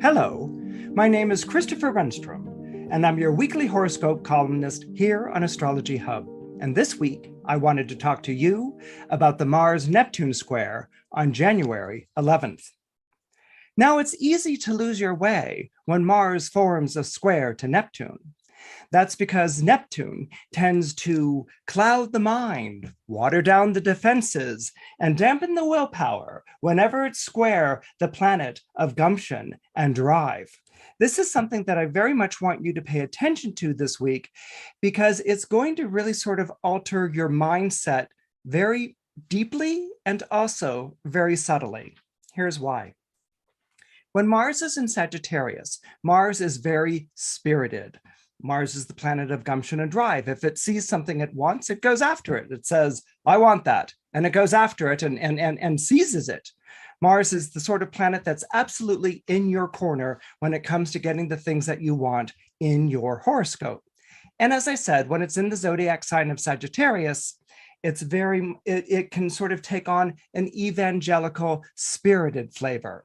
Hello, my name is Christopher Renstrom, and I'm your weekly horoscope columnist here on Astrology Hub. And this week, I wanted to talk to you about the Mars-Neptune square on January 11th. Now, it's easy to lose your way when Mars forms a square to Neptune. That's because Neptune tends to cloud the mind, water down the defenses, and dampen the willpower whenever it's square the planet of gumption and drive. This is something that I very much want you to pay attention to this week because it's going to really sort of alter your mindset very deeply and also very subtly. Here's why. When Mars is in Sagittarius, Mars is very spirited. Mars is the planet of gumption and drive. If it sees something it wants, it goes after it. It says, I want that. And it goes after it and seizes it. Mars is the sort of planet that's absolutely in your corner when it comes to getting the things that you want in your horoscope. And as I said, when it's in the zodiac sign of Sagittarius, it can sort of take on an evangelical, spirited flavor.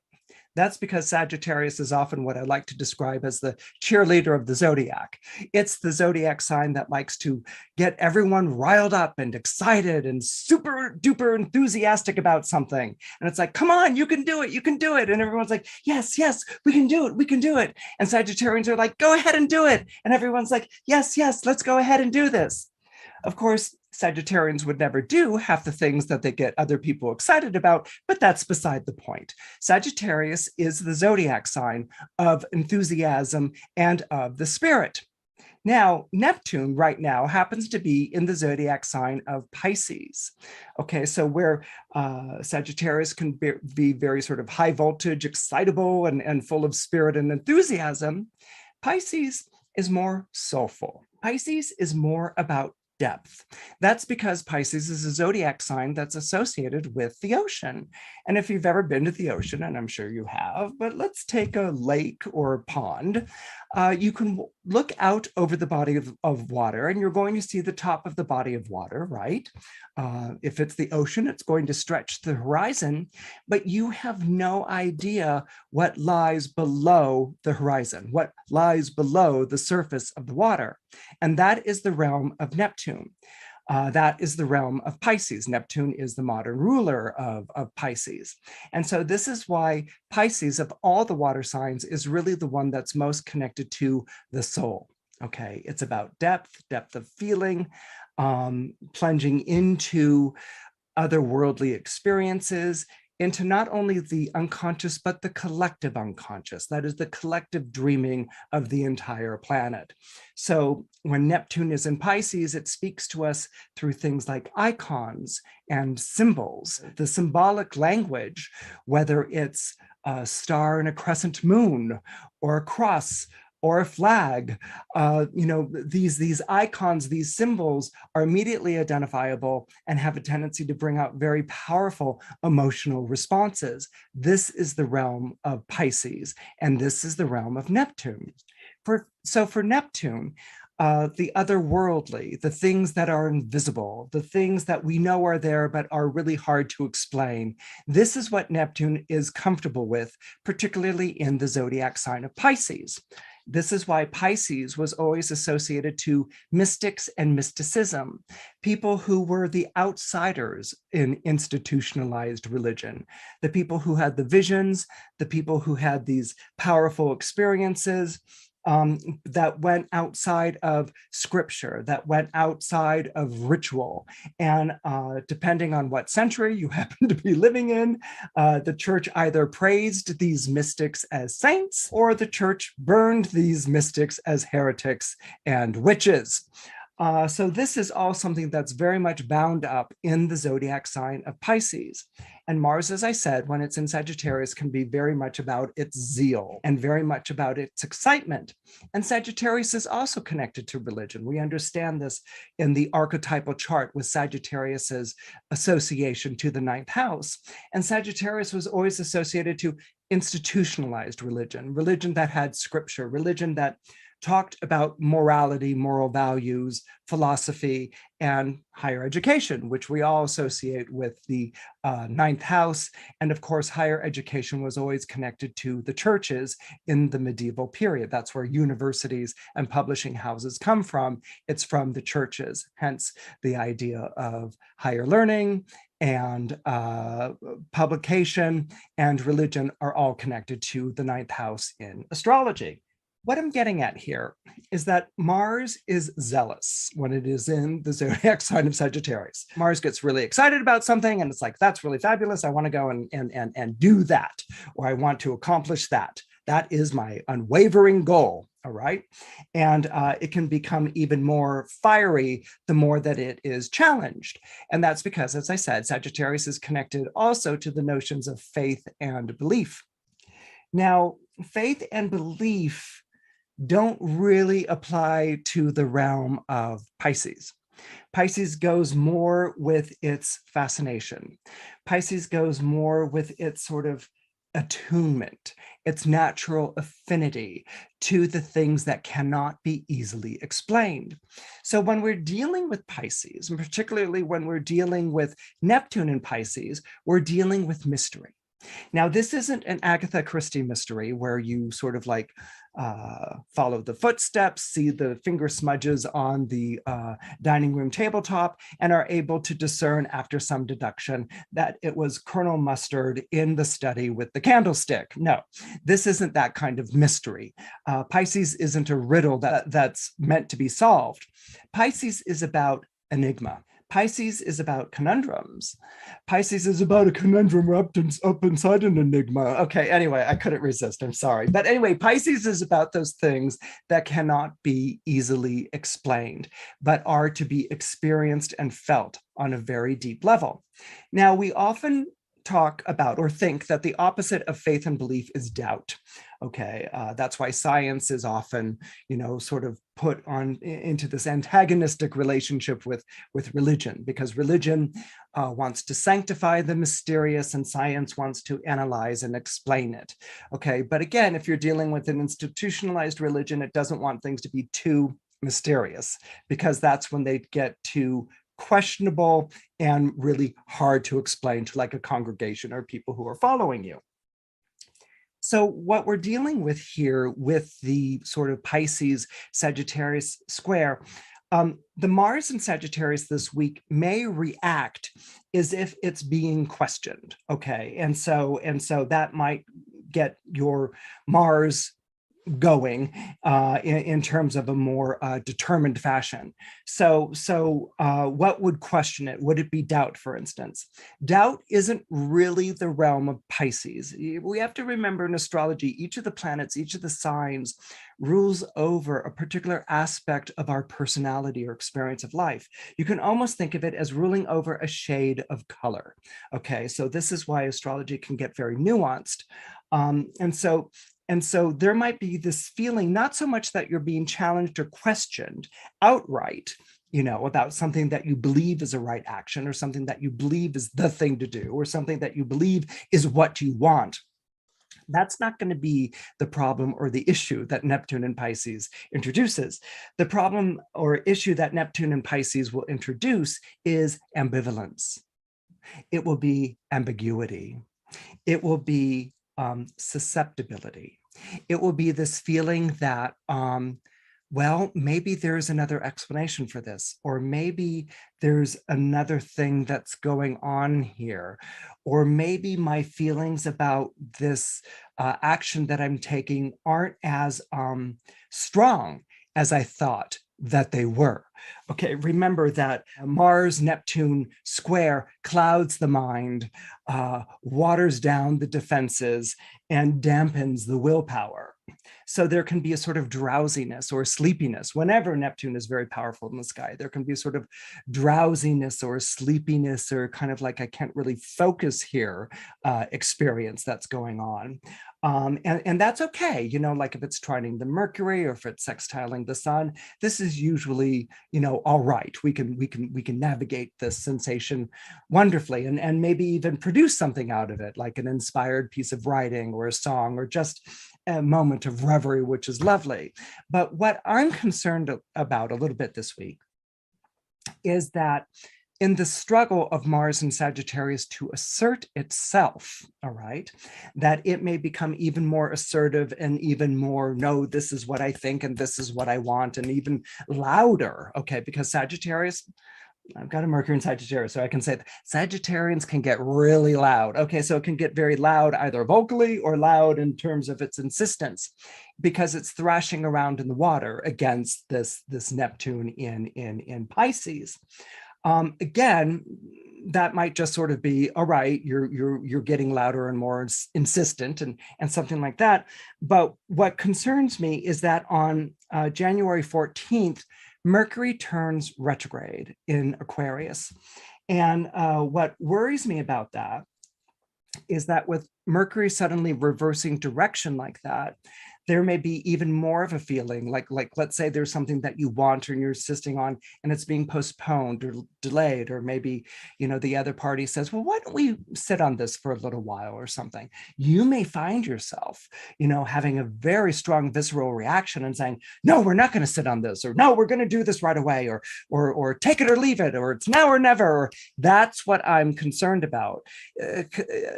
That's because Sagittarius is often what I like to describe as the cheerleader of the zodiac. It's the zodiac sign that likes to get everyone riled up and excited and super duper enthusiastic about something. And it's like, come on, you can do it, you can do it. And everyone's like, yes, yes, we can do it, we can do it. And Sagittarians are like, go ahead and do it. And everyone's like, yes, yes, let's go ahead and do this. Of course, Sagittarians would never do half the things that they get other people excited about, but that's beside the point. Sagittarius is the zodiac sign of enthusiasm and of the spirit. Now, Neptune right now happens to be in the zodiac sign of Pisces. Okay, so where Sagittarius can be very sort of high voltage, excitable, and full of spirit and enthusiasm, Pisces is more soulful. Pisces is more about depth. That's because Pisces is a zodiac sign that's associated with the ocean. And if you've ever been to the ocean, and I'm sure you have, but let's take a lake or a pond, you can look out over the body of water and you're going to see the top of the body of water, right? If it's the ocean, it's going to stretch the horizon, but you have no idea what lies below the horizon, what lies below the surface of the water. And that is the realm of Neptune. That is the realm of Pisces. Neptune is the modern ruler of Pisces. And so this is why Pisces, of all the water signs, is really the one that's most connected to the soul. Okay, it's about depth of feeling, plunging into otherworldly experiences, into not only the unconscious, but the collective unconscious. That is the collective dreaming of the entire planet. So when Neptune is in Pisces, it speaks to us through things like icons and symbols, the symbolic language, whether it's a star and a crescent moon or a cross or a flag, these icons, these symbols are immediately identifiable and have a tendency to bring out very powerful emotional responses. This is the realm of Pisces, and this is the realm of Neptune. So for Neptune, the otherworldly, the things that are invisible, the things that we know are there but are really hard to explain. This is what Neptune is comfortable with, particularly in the zodiac sign of Pisces. This is why Pisces was always associated to mystics and mysticism, people who were the outsiders in institutionalized religion, the people who had the visions, the people who had these powerful experiences, that went outside of scripture, that went outside of ritual. And depending on what century you happen to be living in, the church either praised these mystics as saints or the church burned these mystics as heretics and witches. So this is all something that's very much bound up in the zodiac sign of Pisces. And Mars, as I said, when it's in Sagittarius, can be very much about its zeal and very much about its excitement. And Sagittarius is also connected to religion. We understand this in the archetypal chart with Sagittarius's association to the ninth house. And Sagittarius was always associated to institutionalized religion, religion that had scripture, religion that talked about morality, moral values, philosophy, and higher education, which we all associate with the ninth house. And of course, higher education was always connected to the churches in the medieval period. That's where universities and publishing houses come from. It's from the churches, hence the idea of higher learning and publication and religion are all connected to the ninth house in astrology. What I'm getting at here is that Mars is zealous when it is in the zodiac sign of Sagittarius. Mars gets really excited about something and it's like, that's really fabulous. I want to go and do that, or I want to accomplish that. That is my unwavering goal. All right. And it can become even more fiery the more that it is challenged. And that's because, as I said, Sagittarius is connected also to the notions of faith and belief. Now, faith and belief don't really apply to the realm of Pisces. Pisces goes more with its fascination. Pisces goes more with its sort of attunement, its natural affinity to the things that cannot be easily explained. So when we're dealing with Pisces, and particularly when we're dealing with Neptune in Pisces, we're dealing with mystery. Now, this isn't an Agatha Christie mystery where you sort of like follow the footsteps, see the finger smudges on the dining room tabletop, and are able to discern after some deduction that it was Colonel Mustard in the study with the candlestick. No, this isn't that kind of mystery. Pisces isn't a riddle that's meant to be solved. Pisces is about enigma. Pisces is about conundrums. Pisces is about a conundrum wrapped up inside an enigma. Okay, anyway, I couldn't resist. I'm sorry. But anyway, Pisces is about those things that cannot be easily explained, but are to be experienced and felt on a very deep level. Now, we often talk about or think that the opposite of faith and belief is doubt. Okay, that's why science is often, sort of put on into this antagonistic relationship with religion, because religion wants to sanctify the mysterious and science wants to analyze and explain it. Okay, but again, if you're dealing with an institutionalized religion, it doesn't want things to be too mysterious, because that's when they get too questionable and really hard to explain to like a congregation or people who are following you. So what we're dealing with here with the sort of Pisces Sagittarius square, the Mars in Sagittarius this week may react as if it's being questioned. Okay, and so that might get your Mars going in terms of a more determined fashion. So what would question it? Would it be doubt, for instance? Doubt isn't really the realm of Pisces. We have to remember in astrology, each of the planets, each of the signs rules over a particular aspect of our personality or experience of life. You can almost think of it as ruling over a shade of color. Okay, so this is why astrology can get very nuanced. And so there might be this feeling, not so much that you're being challenged or questioned outright, about something that you believe is a right action or something that you believe is the thing to do or something that you believe is what you want. That's not going to be the problem or the issue that Neptune in Pisces introduces. The problem or issue that Neptune in Pisces will introduce is ambivalence. It will be ambiguity. It will be susceptibility. It will be this feeling that, well, maybe there's another explanation for this, or maybe there's another thing that's going on here, or maybe my feelings about this action that I'm taking aren't as strong as I thought that they were. Okay, remember that Mars-Neptune square clouds the mind, waters down the defenses, and dampens the willpower. So there can be a sort of drowsiness or sleepiness. Whenever Neptune is very powerful in the sky, there can be a sort of drowsiness or sleepiness or kind of like I can't really focus here experience that's going on. And that's okay, like if it's trining the Mercury or if it's sextiling the sun, this is usually, all right. We can navigate this sensation wonderfully and maybe even produce something out of it, like an inspired piece of writing or a song or just a moment moment of reverie, which is lovely. But what I'm concerned about a little bit this week is that in the struggle of Mars and Sagittarius to assert itself, all right, that it may become even more assertive and even more, no, this is what I think and this is what I want, and even louder, okay, because Sagittarius, I've got a Mercury in Sagittarius, so I can say that Sagittarians can get really loud. Okay, so it can get very loud, either vocally or loud in terms of its insistence, because it's thrashing around in the water against this Neptune in Pisces. Again, that might just sort of be, all right, you're getting louder and more insistent and something like that. But what concerns me is that on January 14th, Mercury turns retrograde in Aquarius. And what worries me about that is that with Mercury suddenly reversing direction like that, there may be even more of a feeling like let's say there's something that you want or you're insisting on and it's being postponed or delayed, or maybe, you know, the other party says, well, why don't we sit on this for a little while or something. You may find yourself, you know, having a very strong visceral reaction and saying, no, we're not going to sit on this, or no, we're going to do this right away, or take it or leave it, or it's now or never. That's what I'm concerned about.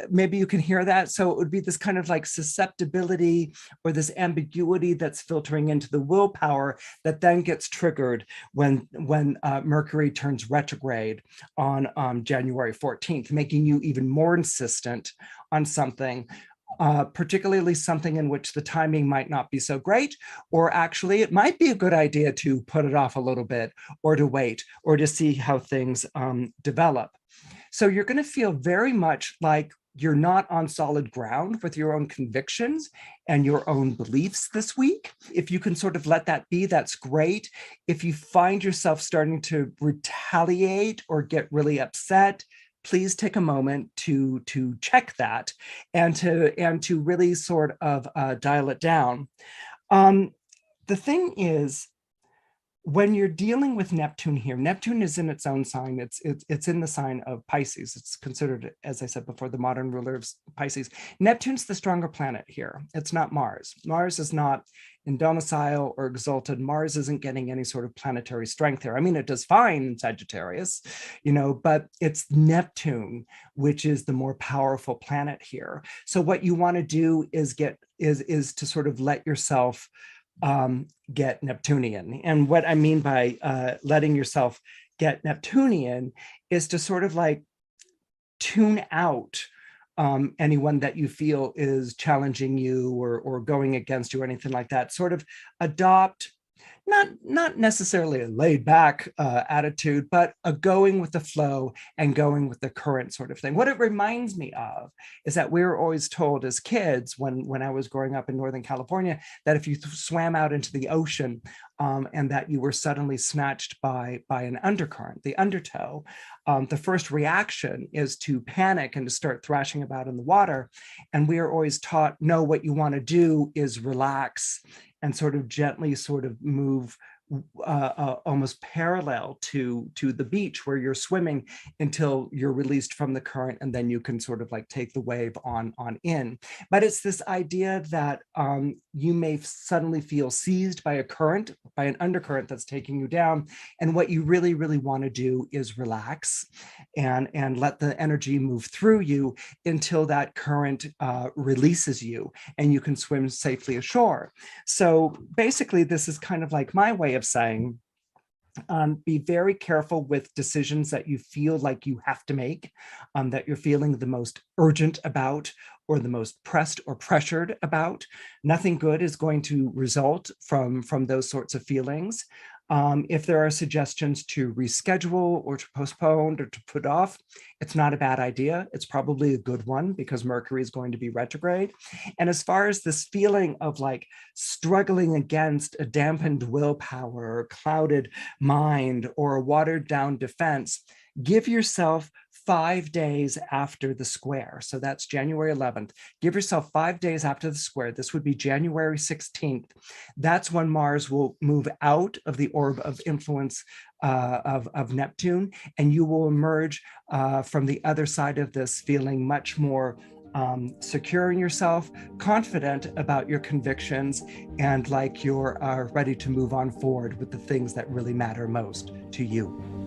Maybe you can hear that. So it would be this kind of like susceptibility or this ambiguity that's filtering into the willpower that then gets triggered when Mercury turns retrograde on January 14th, making you even more insistent on something, particularly something in which the timing might not be so great, or actually it might be a good idea to put it off a little bit, or to wait, or to see how things develop. So you're going to feel very much like you're not on solid ground with your own convictions and your own beliefs this week. If you can sort of let that be, that's great. If you find yourself starting to retaliate or get really upset, please take a moment to check that and to really sort of dial it down. The thing is, when you're dealing with Neptune here, Neptune is in its own sign. It's in the sign of Pisces. It's considered, as I said before, the modern ruler of Pisces. Neptune's the stronger planet here. It's not Mars. Mars is not in domicile or exalted. Mars isn't getting any sort of planetary strength here. I mean, it does fine in Sagittarius, you know, but it's Neptune, which is the more powerful planet here. So what you want to do is is to sort of let yourself get Neptunian. And what I mean by letting yourself get Neptunian is to sort of like tune out anyone that you feel is challenging you or going against you or anything like that. Sort of adopt not necessarily a laid back attitude, but a going with the flow and going with the current sort of thing. What it reminds me of is that we were always told as kids when I was growing up in Northern California, that if you swam out into the ocean and that you were suddenly snatched by an undercurrent, the undertow, the first reaction is to panic and to start thrashing about in the water. And we are always taught, no, what you want to do is relax and sort of gently sort of move almost parallel to the beach where you're swimming until you're released from the current, and then you can sort of like take the wave on in. But it's this idea that you may suddenly feel seized by a current, by an undercurrent that's taking you down, and what you really want to do is relax and let the energy move through you until that current releases you and you can swim safely ashore. So basically, this is kind of like my way of saying, be very careful with decisions that you feel like you have to make, that you're feeling the most urgent about or the most pressed or pressured about. Nothing good is going to result from those sorts of feelings. If there are suggestions to reschedule or to postpone or to put off, it's not a bad idea. It's probably a good one because Mercury is going to be retrograde. And as far as this feeling of like struggling against a dampened willpower or clouded mind or a watered down defense, give yourself 5 days after the square. So that's January 11th. Give yourself 5 days after the square. This would be January 16th. That's when Mars will move out of the orb of influence of Neptune, and you will emerge from the other side of this feeling much more secure in yourself, confident about your convictions, and like you're ready to move on forward with the things that really matter most to you.